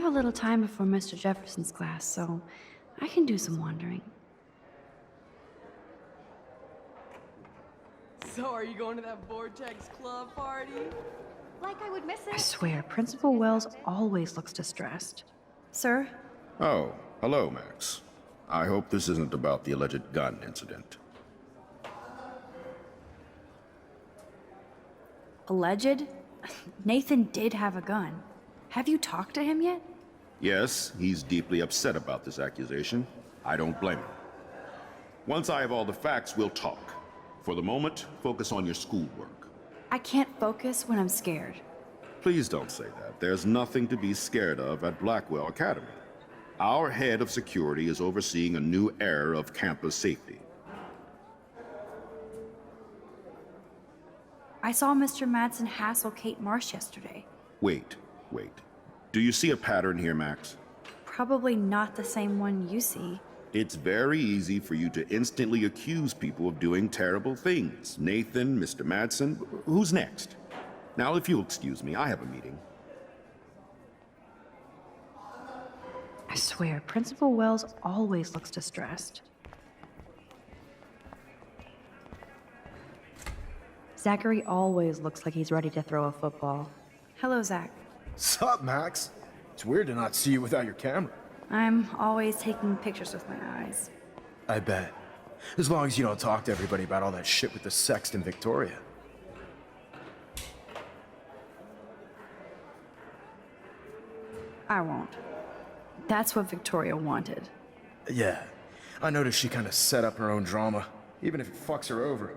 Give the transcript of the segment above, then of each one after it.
have a little time before Mr. Jefferson's class, so I can do some wandering. So are you going to that Vortex Club party? Like I would miss I it. swear, Principal Wells always looks distressed. Sir? Oh, hello, Max. I hope this isn't about the alleged gun incident. Alleged? Nathan did have a gun. Have you talked to him yet? Yes, he's deeply upset about this accusation. I don't blame him. Once I have all the facts, we'll talk. For the moment, focus on your schoolwork. I can't focus when I'm scared. Please don't say that. There's nothing to be scared of at Blackwell Academy. Our head of security is overseeing a new era of campus safety. I saw Mr. Madsen hassle Kate Marsh yesterday. Wait. Do you see a pattern here, Max? Probably not the same one you see. It's very easy for you to instantly accuse people of doing terrible things. Nathan, Mr. Madsen, who's next? Now, if you'll excuse me, I have a meeting. I swear, Principal Wells always looks distressed. Zachary always looks like he's ready to throw a football. Hello, Zach. Sup, Max? It's weird to not see you without your camera. I'm always taking pictures with my eyes. I bet. As long as you don't talk to everybody about all that shit with the sext and Victoria. I won't. That's what Victoria wanted. Yeah. I noticed she kind of set up her own drama, even if it fucks her over.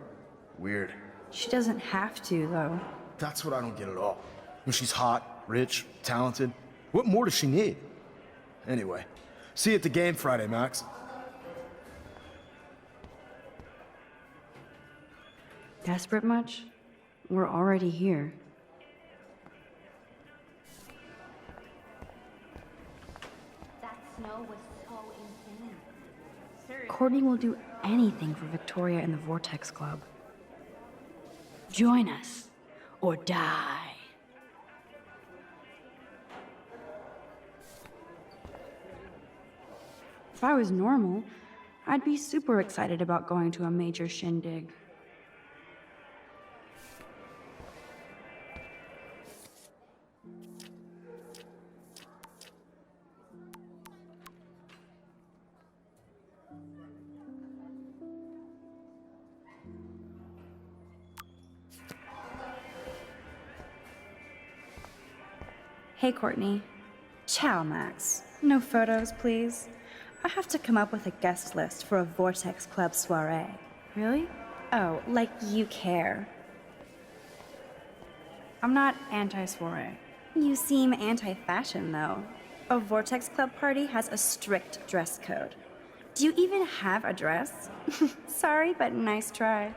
Weird. She doesn't have to, though. That's what I don't get at all. When she's hot, rich, talented, what more does she need? Anyway, see you at the game Friday, Max. Desperate much? We're already here. That snow was so insane. Courtney will do anything for Victoria and the Vortex Club. Join us, or die. If I was normal, I'd be super excited about going to a major shindig. Hey, Courtney. Ciao, Max. No photos, please. I have to come up with a guest list for a Vortex Club soiree. Really? Oh, like you care. I'm not anti-soiree. You seem anti-fashion, though. A Vortex Club party has a strict dress code. Do you even have a dress? Sorry, but nice try.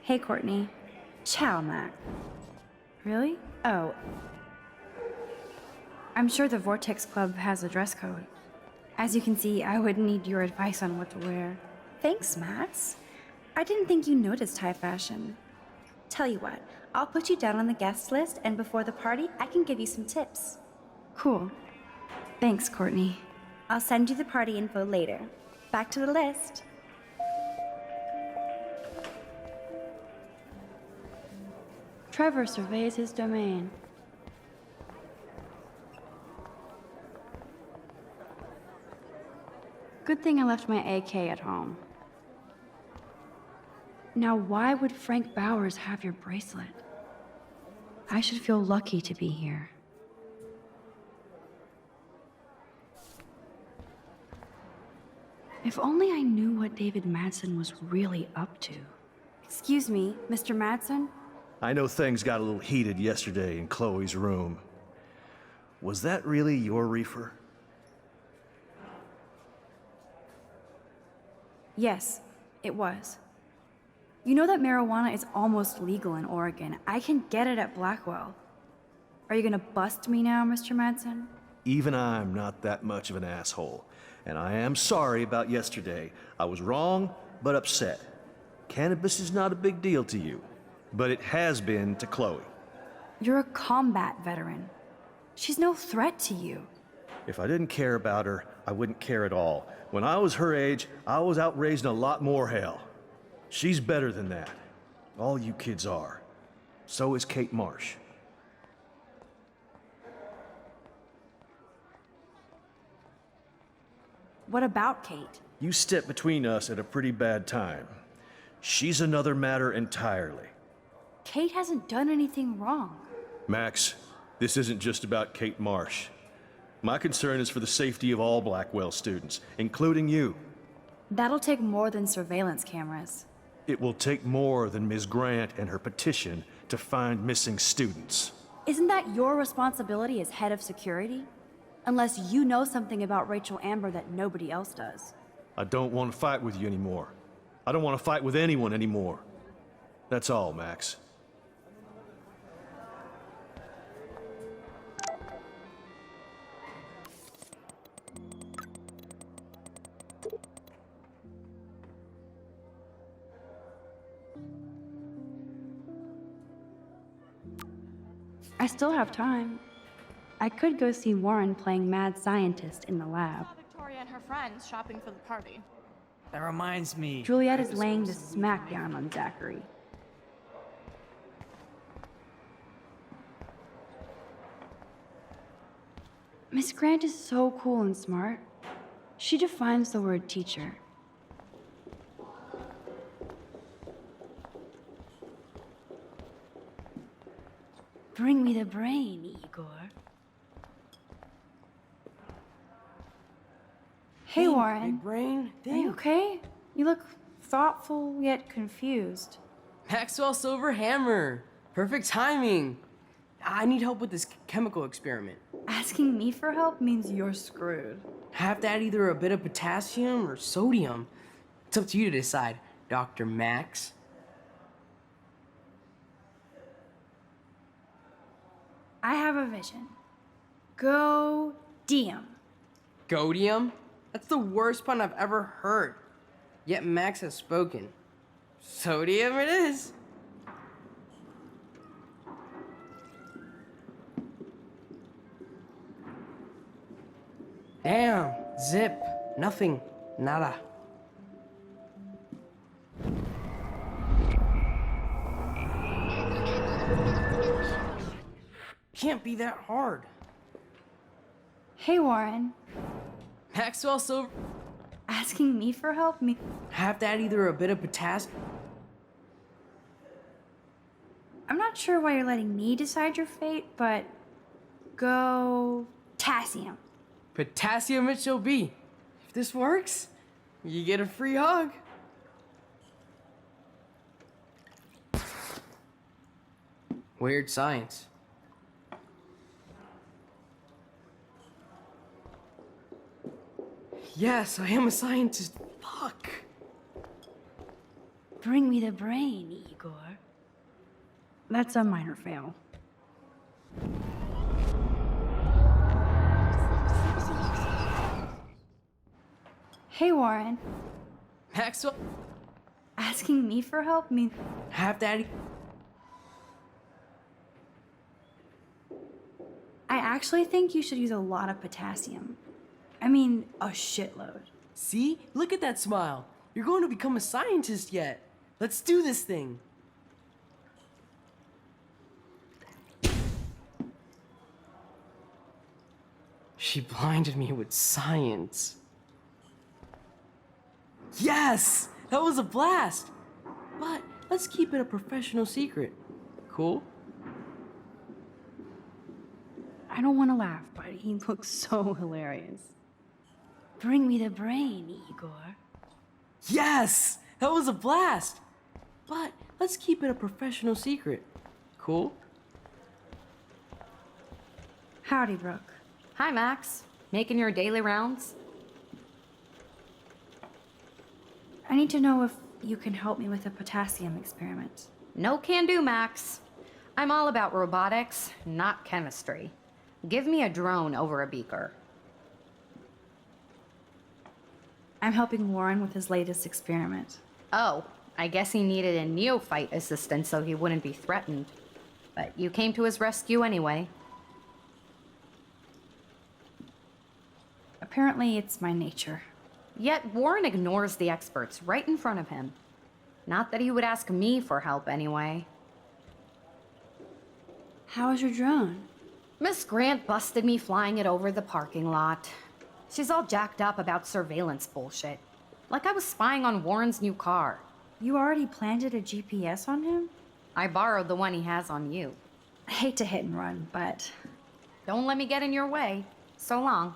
Hey, Courtney. Ciao, Mac. Really? Oh. I'm sure the Vortex Club has a dress code. As you can see, I would need your advice on what to wear. Thanks, Max. I didn't think you noticed high fashion. Tell you what, I'll put you down on the guest list, and before the party, I can give you some tips. Cool. Thanks, Courtney. I'll send you the party info later. Back to the list. Trevor surveys his domain. Good thing I left my AK at home. Now, why would Frank Bowers have your bracelet? I should feel lucky to be here. If only I knew what David Madsen was really up to. Excuse me, Mr. Madsen? I know things got a little heated yesterday in Chloe's room. Was that really your reefer? Yes, it was. You know that marijuana is almost legal in Oregon. I can get it at Blackwell. Are you gonna bust me now, Mr. Madsen? Even I'm not that much of an asshole. And I am sorry about yesterday. I was wrong, but upset. Cannabis is not a big deal to you, but it has been to Chloe. You're a combat veteran. She's no threat to you. If I didn't care about her, I wouldn't care at all. When I was her age, I was out raising a lot more hell. She's better than that. All you kids are. So is Kate Marsh. What about Kate? You stepped between us at a pretty bad time. She's another matter entirely. Kate hasn't done anything wrong. Max, this isn't just about Kate Marsh. My concern is for the safety of all Blackwell students, including you. That'll take more than surveillance cameras. It will take more than Ms. Grant and her petition to find missing students. Isn't that your responsibility as head of security? Unless you know something about Rachel Amber that nobody else does. I don't want to fight with you anymore. I don't want to fight with anyone anymore. That's all, Max. I still have time. I could go see Warren playing mad scientist in the lab. Saw Victoria and her friends shopping for the party. That reminds me. Juliet is laying the smackdown on Zachary. Miss Grant is so cool and smart. She defines the word teacher. Bring me the brain, Igor. Hey, Warren. Big brain. Are you okay? You look thoughtful yet confused. Maxwell Silver Hammer. Perfect timing. I need help with this chemical experiment. Asking me for help means you're screwed. Have to add either a bit of potassium or sodium. It's up to you to decide, Dr. Max. I have a vision. Go Diem. Godium? That's the worst pun I've ever heard. Yet Max has spoken. Sodium it is. Damn, zip, nothing, nada. Can't be that hard. Hey, Warren. Maxwell Silver. Asking me for help me. Have to add either a bit of potassium. I'm not sure why you're letting me decide your fate, but go Potassium. Potassium it shall be. If this works, you get a free hug. Weird science. Yes, I am a scientist. Fuck. Bring me the brain, Igor. That's a minor fail. Hey, Warren. Maxwell. Asking me for help means Have Daddy. I actually think you should use a lot of potassium. I mean, a shitload. See? Look at that smile. You're going to become a scientist yet. Let's do this thing. She blinded me with science. Yes! That was a blast! But let's keep it a professional secret. Cool? I don't want to laugh, but he looks so hilarious. Bring me the brain, Igor. Yes! That was a blast! But let's keep it a professional secret. Cool? Howdy, Brooke. Hi, Max. Making your daily rounds? I need to know if you can help me with the potassium experiment. No can do, Max. I'm all about robotics, not chemistry. Give me a drone over a beaker. I'm helping Warren with his latest experiment. Oh, I guess he needed a neophyte assistant so he wouldn't be threatened. But you came to his rescue anyway. Apparently, it's my nature. Yet Warren ignores the experts right in front of him. Not that he would ask me for help anyway. How is your drone? Miss Grant busted me flying it over the parking lot. She's all jacked up about surveillance bullshit. Like I was spying on Warren's new car. You already planted a GPS on him? I borrowed the one he has on you. I hate to hit and run, but Don't let me get in your way. So long.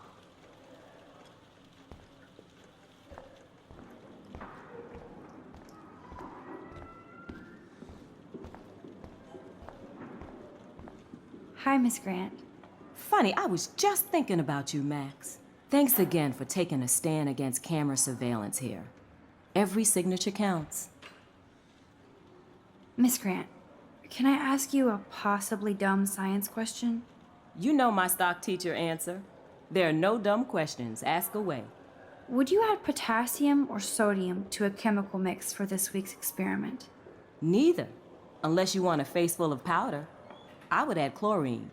hi, Miss Grant. Funny, I was just thinking about you, Max. Thanks again for taking a stand against camera surveillance here. Every signature counts. Miss Grant, can I ask you a possibly dumb science question? You know my stock teacher answer. There are no dumb questions. Ask away. Would you add potassium or sodium to a chemical mix for this week's experiment? Neither. Unless you want a face full of powder. I would add chlorine.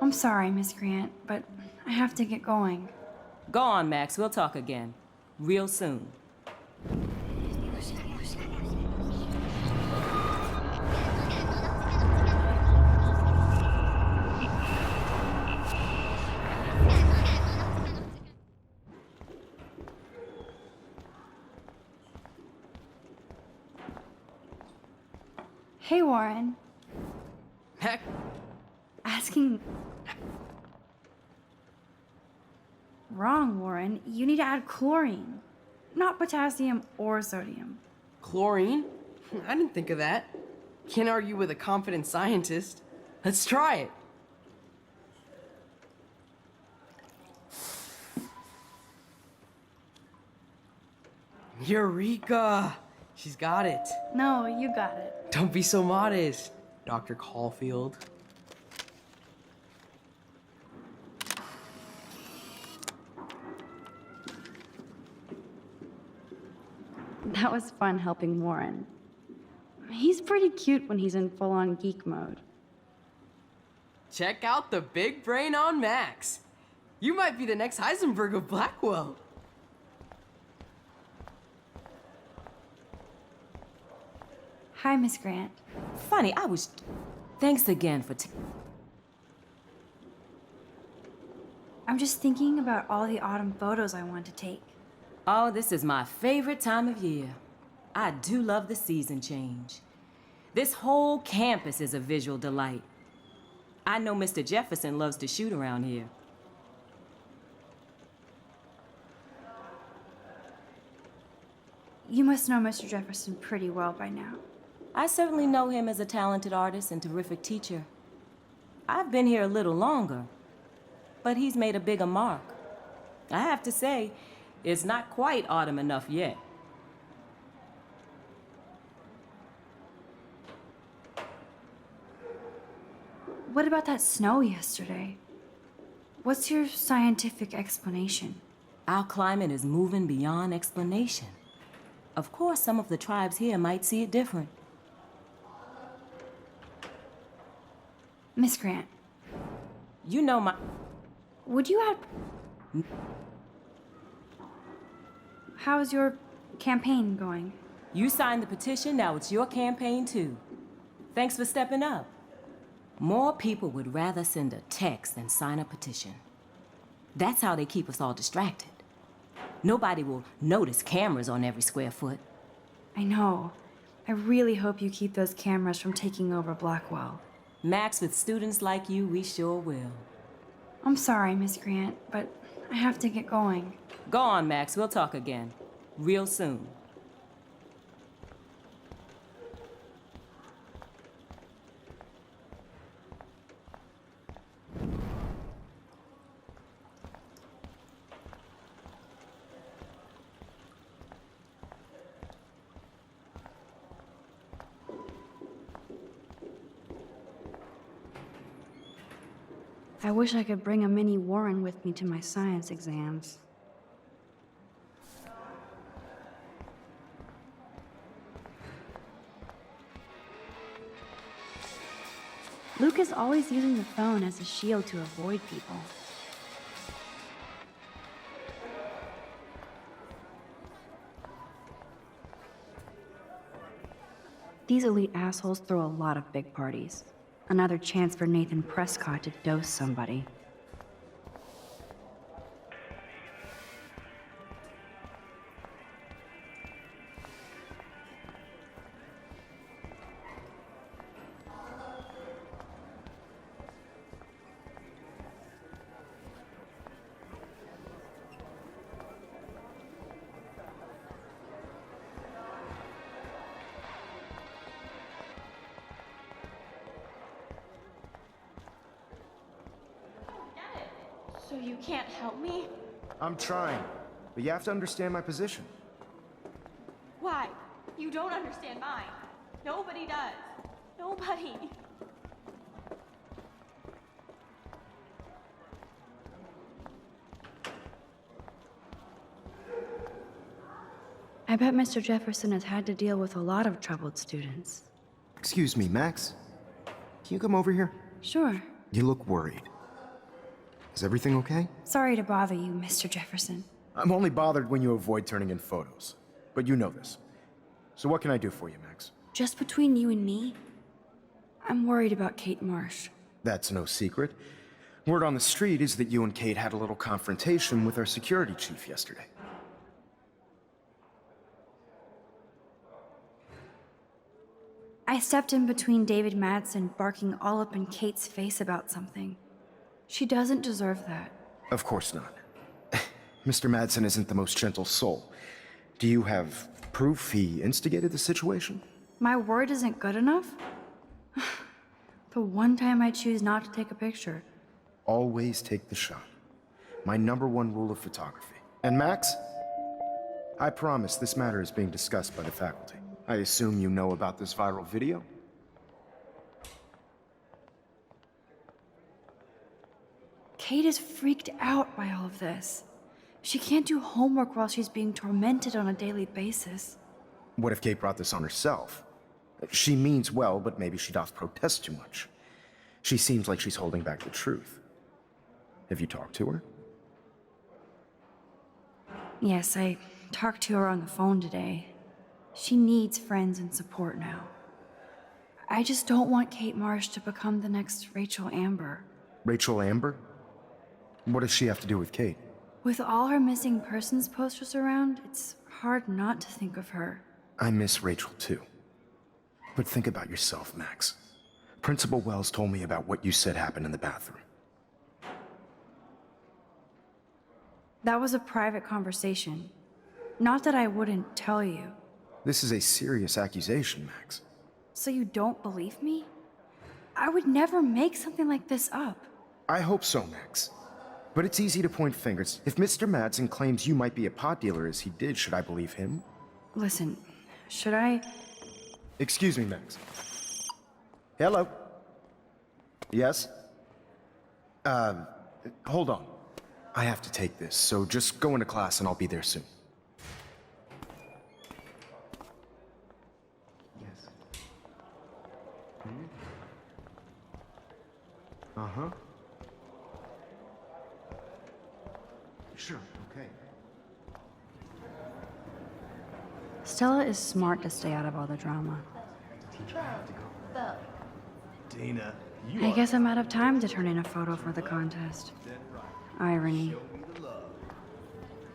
I'm sorry, Miss Grant, but I have to get going. Go on, Max. We'll talk again. Real soon. Hey, Warren. Heck, Asking... Wrong, Warren. You need to add chlorine, not potassium or sodium. chlorine? I didn't think of that. Can't argue with a confident scientist. Let's try it. Eureka! She's got it. No, you got it. Don't be so modest, Dr. Caulfield. That was fun helping Warren. He's pretty cute when he's in full-on geek mode. Check out the big brain on Max. You might be the next Heisenberg of Blackwell. Hi, Miss Grant. Funny, Thanks again for I'm just thinking about all the autumn photos I want to take. Oh, this is my favorite time of year. I do love the season change. This whole campus is a visual delight. I know Mr. Jefferson loves to shoot around here. You must know Mr. Jefferson pretty well by now. I certainly know him as a talented artist and terrific teacher. I've been here a little longer, but he's made a bigger mark. I have to say, it's not quite autumn enough yet. What about that snow yesterday? What's your scientific explanation? Our climate is moving beyond explanation. Of course, some of the tribes here might see it different. Miss Grant, You know my... would you add... How's your campaign going? You signed the petition, now it's your campaign too. Thanks for stepping up. More people would rather send a text than sign a petition. That's how they keep us all distracted. Nobody will notice cameras on every square foot. I know. I really hope you keep those cameras from taking over Blackwell. Max, with students like you, we sure will. I'm sorry, Miss Grant, but I have to get going. Go on, Max, we'll talk again. Real soon. I wish I could bring a mini Warren with me to my science exams. Luke is always using the phone as a shield to avoid people. These elite assholes throw a lot of big parties. Another chance for Nathan Prescott to dose somebody. So you can't help me? I'm trying, but you have to understand my position. Why? You don't understand mine. Nobody does. Nobody. I bet Mr. Jefferson has had to deal with a lot of troubled students. Excuse me, Max. Can you come over here? Sure. You look worried. Is everything okay? Sorry to bother you, Mr. Jefferson. I'm only bothered when you avoid turning in photos. But you know this. So what can I do for you, Max? Just between you and me, I'm worried about Kate Marsh. That's no secret. Word on the street is that you and Kate had a little confrontation with our security chief yesterday. I stepped in between David Madsen barking all up in Kate's face about something. She doesn't deserve that. Of course not. Mr. Madsen isn't the most gentle soul. Do you have proof he instigated the situation? My word isn't good enough? The one time I choose not to take a picture. Always take the shot. My #1 rule of photography. And Max, I promise this matter is being discussed by the faculty. I assume you know about this viral video? Kate is freaked out by all of this. She can't do homework while she's being tormented on a daily basis. What if Kate brought this on herself? She means well, but maybe she doth protest too much. She seems like she's holding back the truth. Have you talked to her? Yes, I talked to her on the phone today. She needs friends and support now. I just don't want Kate Marsh to become the next Rachel Amber. Rachel Amber? What does she have to do with Kate? With all her missing persons posters around, it's hard not to think of her. I miss Rachel too. But think about yourself, Max. Principal Wells told me about what you said happened in the bathroom. That was a private conversation. Not that I wouldn't tell you. This is a serious accusation, Max. So you don't believe me? I would never make something like this up. I hope so, Max. But it's easy to point fingers. If Mr. Madsen claims you might be a pot dealer as he did, should I believe him? Listen, should I? Excuse me, Max. Hello? Yes? Hold on. I have to take this, so just go into class and I'll be there soon. Yes. Uh-huh. Sure, okay. Stella is smart to stay out of all the drama. Dina, I guess I'm out of time to turn in a photo for the contest. Irony.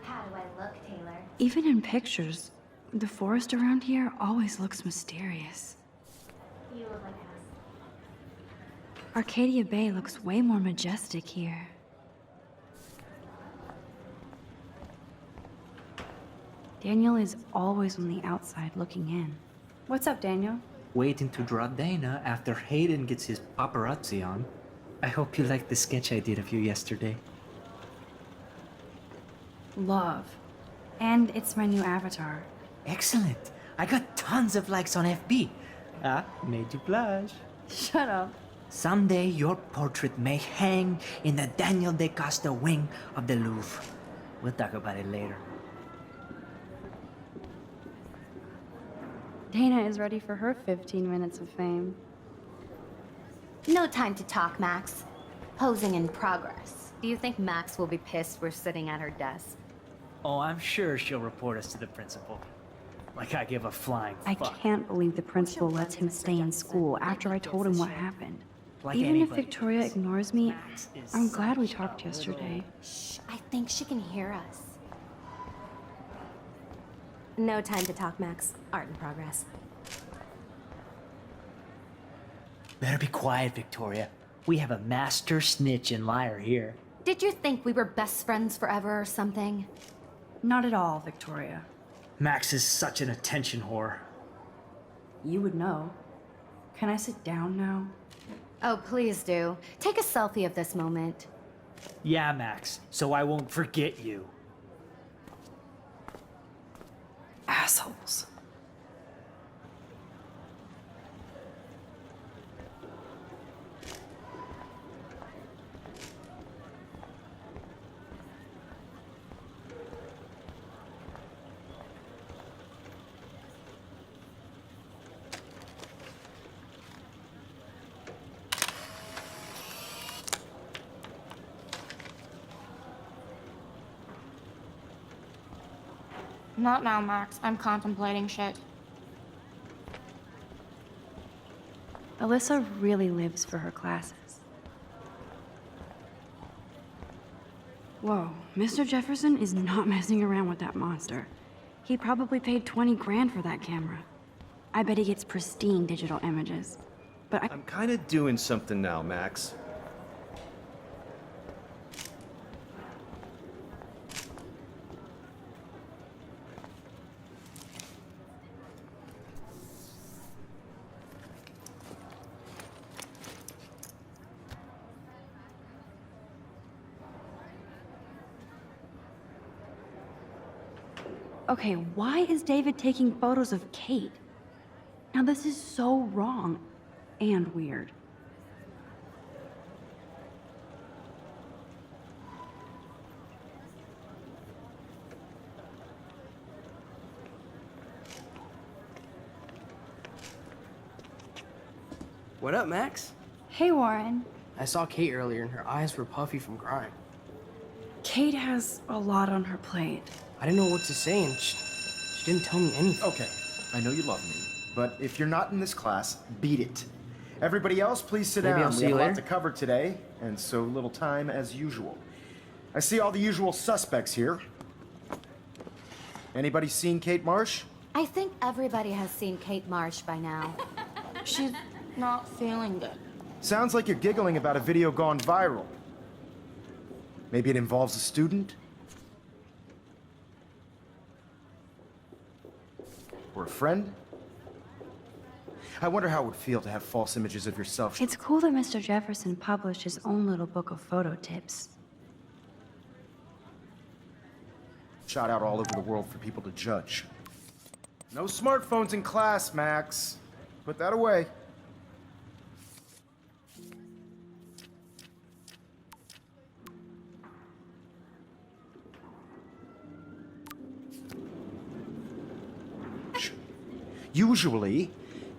How do I look, Taylor? Even in pictures, the forest around here always looks mysterious. You look like us. Arcadia Bay looks way more majestic here. Daniel is always on the outside looking in. What's up, Daniel? Waiting to draw Dana after Hayden gets his paparazzi on. I hope you liked the sketch I did of you yesterday. Love. And it's my new avatar. Excellent. I got tons of likes on FB. Ah, made you blush. Shut up. Someday your portrait may hang in the Daniel de Costa wing of the Louvre. We'll talk about it later. Dana is ready for her 15 minutes of fame. No time to talk, Max. Posing in progress. Do you think Max will be pissed we're sitting at her desk? Oh, I'm sure she'll report us to the principal. Like I give a flying I fuck. can't believe the principal lets him stay in school after I told him what happened. Like Even if anybody Victoria does. ignores me, Max is I'm glad we such talked a yesterday. Shh, I think she can hear us. No time to talk, Max. Art in progress. Better be quiet, Victoria. We have a master snitch and liar here. Did you think we were best friends forever or something? Not at all, Victoria. Max is such an attention whore. You would know. Can I sit down now? Oh, please do. Take a selfie of this moment. Yeah, Max, so I won't forget you. Assholes. Not now, Max. I'm contemplating shit. Alyssa really lives for her classes. Whoa, Mr. Jefferson is not messing around with that monster. He probably paid 20 grand for that camera. I bet he gets pristine digital images. But I'm kind of doing something now, Max. Okay, why is David taking photos of Kate? Now this is so wrong and weird. What up, Max? Hey, Warren. I saw Kate earlier and her eyes were puffy from crying. Kate has a lot on her plate. I didn't know what to say and she didn't tell me anything. Okay, I know you love me, but if you're not in this class, beat it. Everybody else, please sit Maybe down. I'll see We have you a lot later. to cover today, and so little time as usual. I see all the usual suspects here. Anybody seen Kate Marsh? I think everybody has seen Kate Marsh by now. She's not feeling good. Sounds like you're giggling about a video gone viral. Maybe it involves a student? Or a friend? I wonder how it would feel to have false images of yourself. It's cool that Mr. Jefferson published his own little book of photo tips. Shot out all over the world for people to judge. No smartphones in class, Max. Put that away. Usually,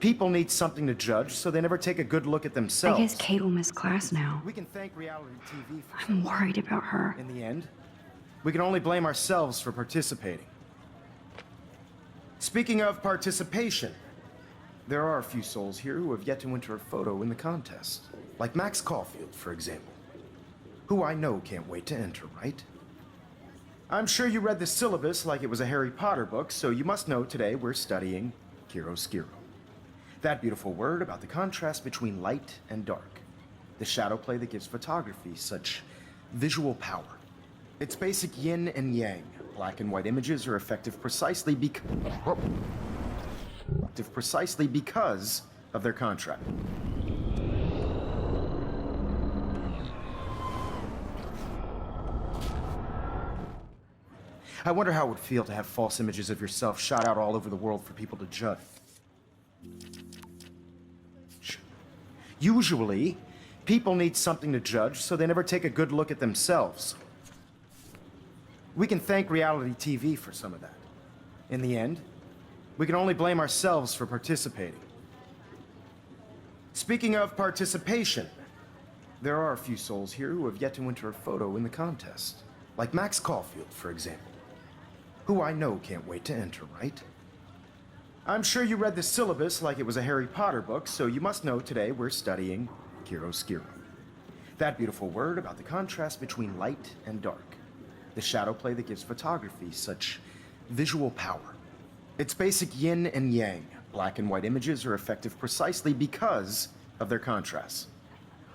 people need something to judge, so they never take a good look at I themselves. guess Kate will miss class now. We can thank reality TV for I'm worried about her. in the end. We can only blame ourselves for participating. Speaking of participation, there are a few souls here who have yet to enter a photo in the contest. Like Max Caulfield, for example. Who I know can't wait to enter, right? I'm sure you read the syllabus like it was a Harry Potter book, so you must know today we're studying chiaroscuro. That beautiful word about the contrast between light and dark. The shadow play that gives photography such visual power. It's basic yin and yang. Black and white images are effective precisely because of their contrast. I wonder how it would feel to have false images of yourself shot out all over the world for people to judge. Usually, people need something to judge, so they never take a good look at themselves. We can thank reality TV for some of that. In the end, we can only blame ourselves for participating. Speaking of participation, there are a few souls here who have yet to enter a photo in the contest. Like Max Caulfield, for example. Who I know can't wait to enter, right? I'm sure you read the syllabus like it was a Harry Potter book, so you must know today we're studying chiaroscuro. That beautiful word about the contrast between light and dark. The shadow play that gives photography such visual power. It's basic yin and yang. Black and white images are effective precisely because of their contrasts.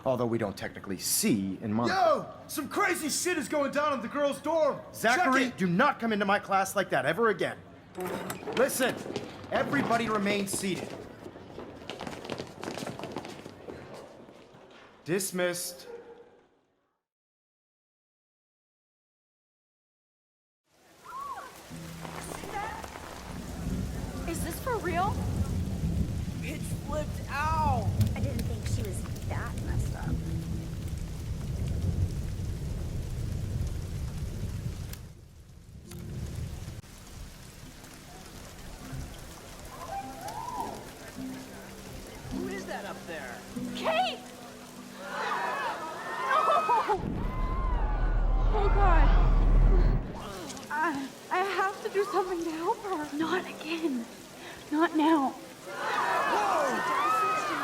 Although we don't technically see in mono. Yo! Some crazy shit is going down in the girls' dorm! Zachary, do not come into my class like that ever again. Listen, everybody remain seated. Dismissed. Is this for real? Pitch flipped out. I didn't think she was that messed up. Who is that up there? Kate! No! Oh God. I have to do something to help her. Not again. Not now.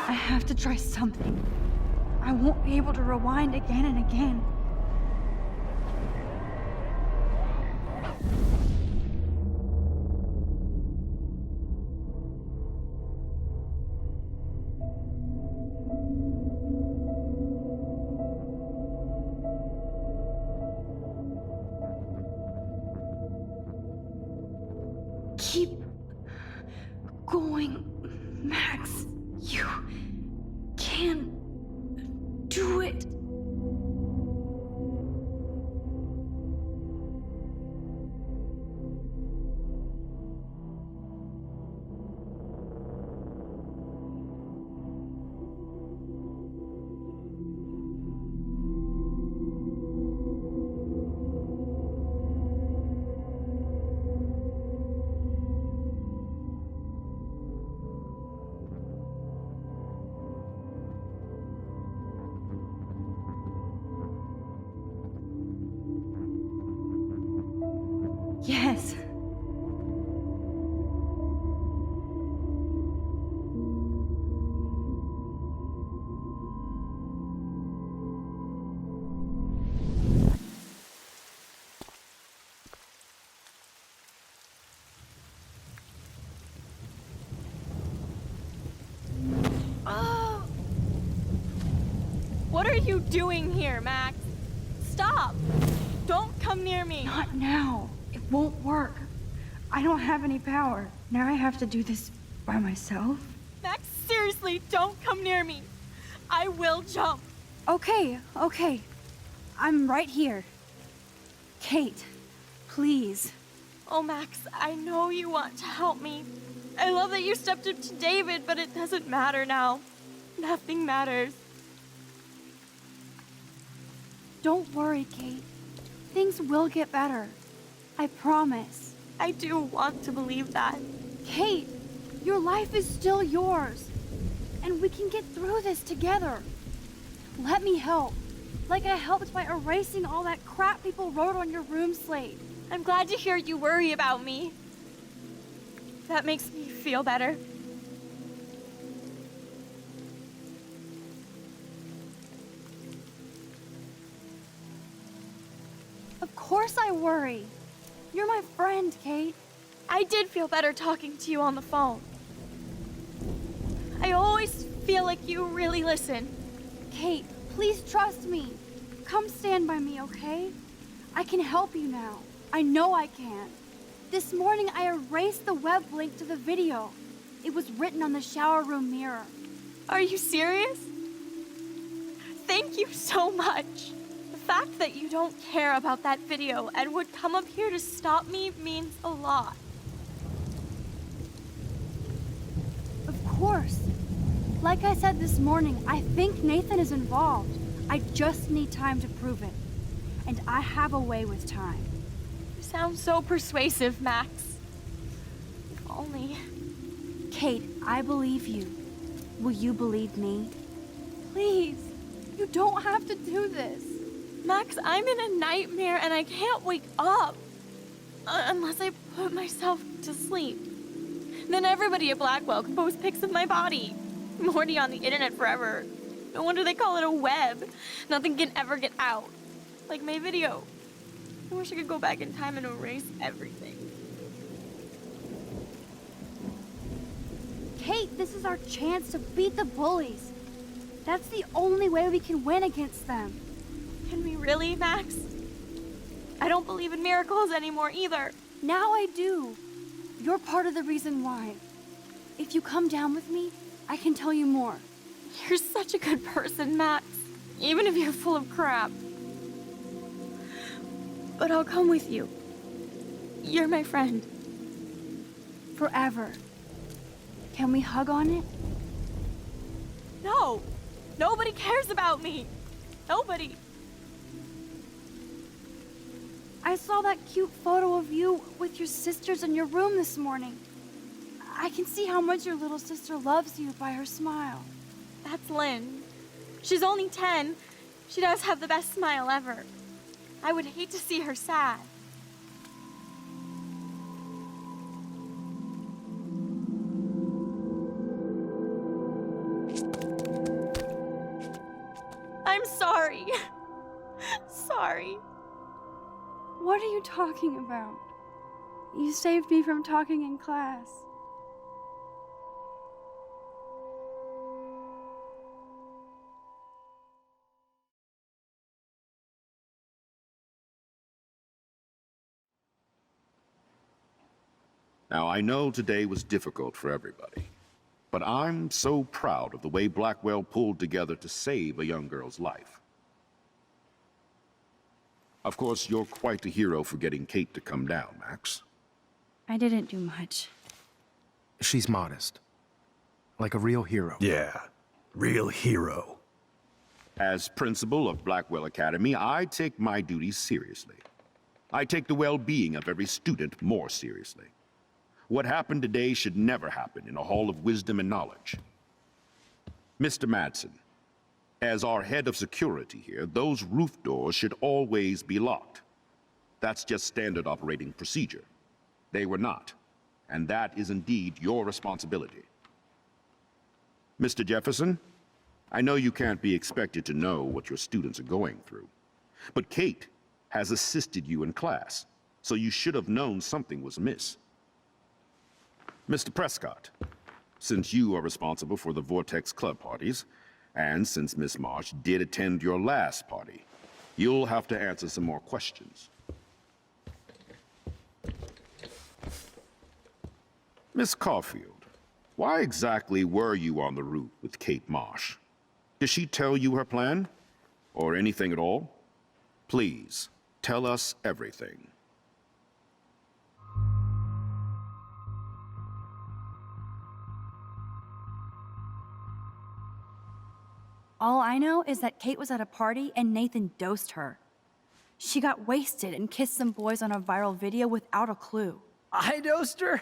I have to try something. I won't be able to rewind again and again. Keep going, Max. You can do it. Yes. What are you doing here, Max? Stop! Don't come near me! Not now. It won't work. I don't have any power. Now I have to do this by myself. Max, seriously, don't come near me. I will jump. Okay. I'm right here. Kate, please. Oh, Max, I know you want to help me. I love that you stepped up to David, but it doesn't matter now. Nothing matters. Don't worry, Kate. Things will get better. I promise. I do want to believe that. Kate, your life is still yours. And we can get through this together. Let me help. Like I helped by erasing all that crap people wrote on your room slate. I'm glad to hear you worry about me. That makes me feel better. Of course I worry. You're my friend, Kate. I did feel better talking to you on the phone. I always feel like you really listen. Kate, please trust me. Come stand by me, okay? I can help you now. I know I can. This morning I erased the web link to the video. It was written on the shower room mirror. Are you serious? Thank you so much. The fact that you don't care about that video and would come up here to stop me means a lot. Of course. Like I said this morning, I think Nathan is involved. I just need time to prove it. And I have a way with time. You sound so persuasive, Max. If only. Kate, I believe you. Will you believe me? Please, you don't have to do this. Max, I'm in a nightmare and I can't wake up. Unless I put myself to sleep. Then everybody at Blackwell can post pics of my body. I'm already on the internet forever. No wonder they call it a web. Nothing can ever get out. Like my video. I wish I could go back in time and erase everything. Kate, this is our chance to beat the bullies. That's the only way we can win against them. Can we really, Max? I don't believe in miracles anymore either. Now I do. You're part of the reason why. If you come down with me, I can tell you more. You're such a good person, Max. Even if you're full of crap. But I'll come with you. You're my friend. Forever. Can we hug on it? No! Nobody cares about me! Nobody! I saw that cute photo of you with your sisters in your room this morning. I can see how much your little sister loves you by her smile. That's Lynn. She's only 10. She does have the best smile ever. I would hate to see her sad. I'm sorry. Sorry. What are you talking about? You saved me from talking in class. Now, I know today was difficult for everybody, but I'm so proud of the way Blackwell pulled together to save a young girl's life. Of course, you're quite a hero for getting Kate to come down, Max. I didn't do much. She's modest. Like a real hero. Yeah, real hero. As principal of Blackwell Academy, I take my duties seriously. I take the well-being of every student more seriously. What happened today should never happen in a hall of wisdom and knowledge. Mr. Madsen, as our head of security here, those roof doors should always be locked. That's just standard operating procedure. They were not, and that is indeed your responsibility. Mr. Jefferson, I know you can't be expected to know what your students are going through, but Kate has assisted you in class, so you should have known something was amiss. Mr. Prescott, since you are responsible for the Vortex Club parties, and since Miss Marsh did attend your last party, you'll have to answer some more questions. Miss Caulfield, why exactly were you on the route with Kate Marsh? Did she tell you her plan? Or anything at all? Please, tell us everything. All I know is that Kate was at a party and Nathan dosed her. She got wasted and kissed some boys on a viral video without a clue. I dosed her?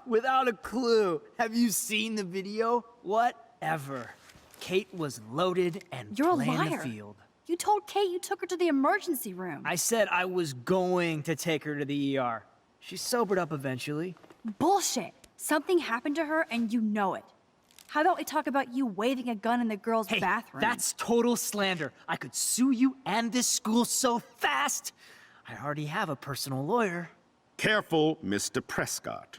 Without a clue. Have you seen the video? Whatever. Kate was loaded and You're a playing liar. the field. You told Kate you took her to the emergency room. I said I was going to take her to the ER. She sobered up eventually. Bullshit. Something happened to her and you know it. How about we talk about you waving a gun in the girls' Hey, bathroom? that's total slander. I could sue you and this school so fast. I already have a personal lawyer. Careful, Mr. Prescott.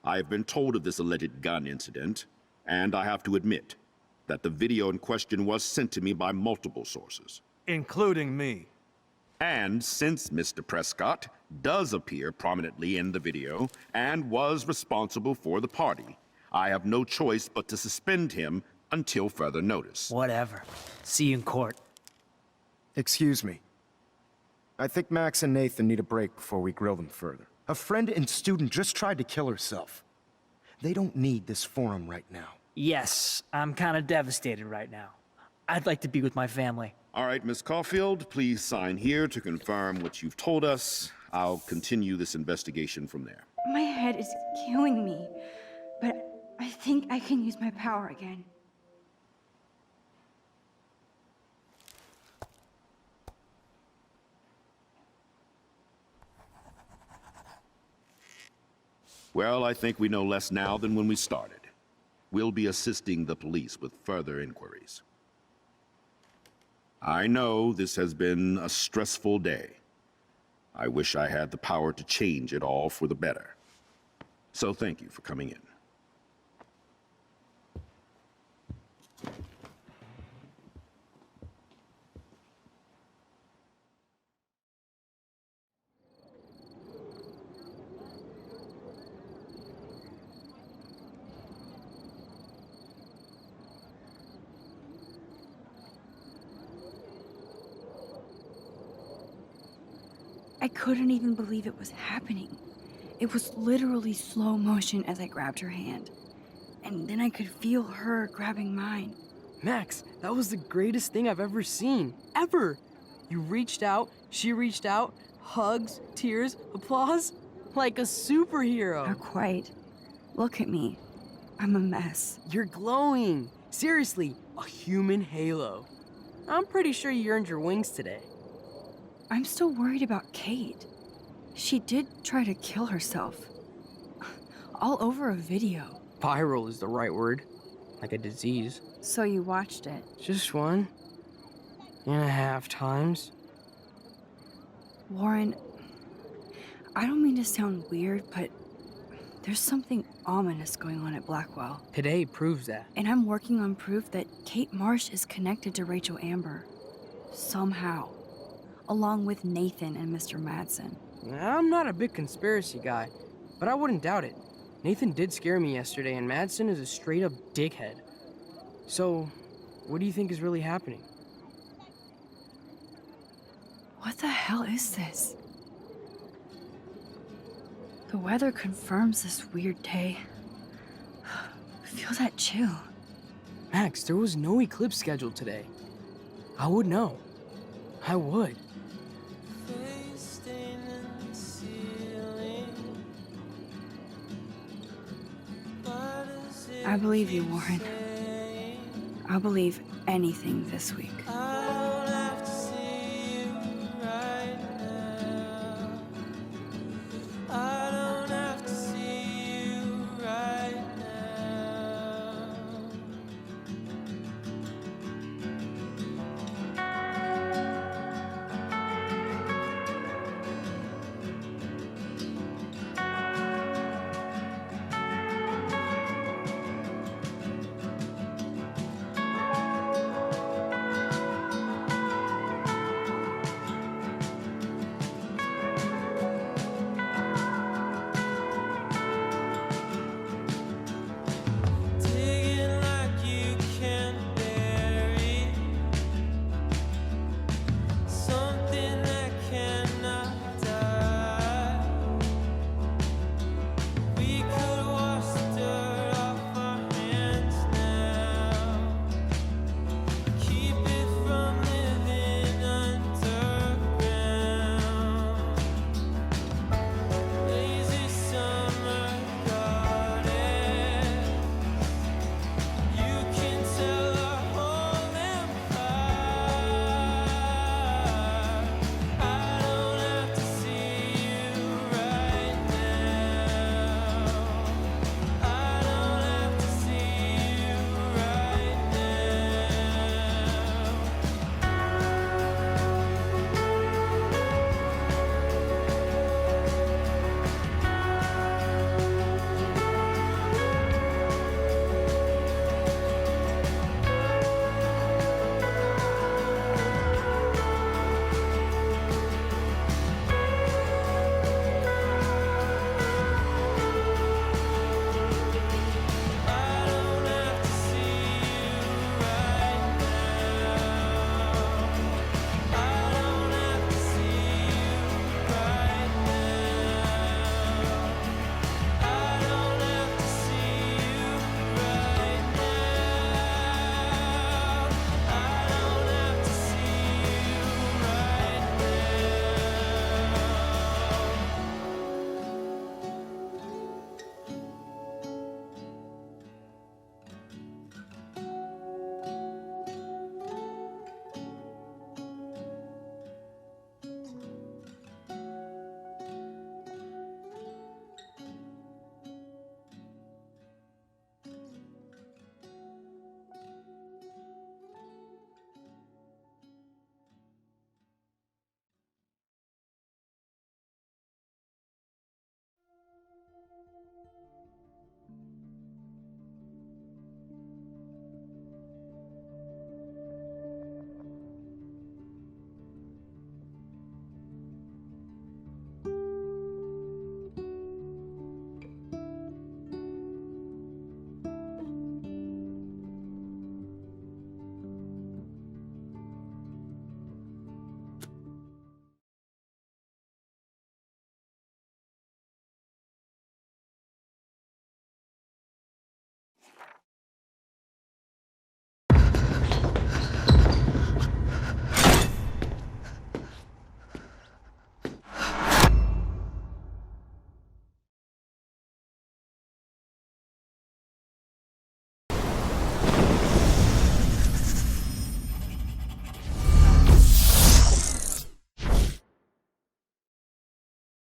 I have been told of this alleged gun incident, and I have to admit that the video in question was sent to me by multiple sources. Including me. And since Mr. Prescott does appear prominently in the video and was responsible for the party, I have no choice but to suspend him until further notice. Whatever. See you in court. Excuse me. I think Max and Nathan need a break before we grill them further. A friend and student just tried to kill herself. They don't need this forum right now. Yes, I'm kind of devastated right now. I'd like to be with my family. All right, Miss Caulfield, please sign here to confirm what you've told us. I'll continue this investigation from there. My head is killing me, but I think I can use my power again. Well, I think we know less now than when we started. We'll be assisting the police with further inquiries. I know this has been a stressful day. I wish I had the power to change it all for the better. So thank you for coming in. I couldn't even believe it was happening. It was literally slow motion as I grabbed her hand. And then I could feel her grabbing mine. Max, that was the greatest thing I've ever seen. Ever! You reached out, she reached out, hugs, tears, applause. Like a superhero. Not quite. Look at me. I'm a mess. You're glowing. Seriously, a human halo. I'm pretty sure you earned your wings today. I'm still worried about Kate. She did try to kill herself. All over a video. Viral is the right word. Like a disease. So you watched it? Just 1.5 times. Warren, I don't mean to sound weird, but there's something ominous going on at Blackwell. Today proves that. And I'm working on proof that Kate Marsh is connected to Rachel Amber. Somehow. Along with Nathan and Mr. Madsen. I'm not a big conspiracy guy, but I wouldn't doubt it. Nathan did scare me yesterday, and Madsen is a straight-up dickhead. So, what do you think is really happening? What the hell is this? The weather confirms this weird day. Feel that chill. Max, there was no eclipse scheduled today. I would know. I would. I believe you, Warren. I'll believe anything this week.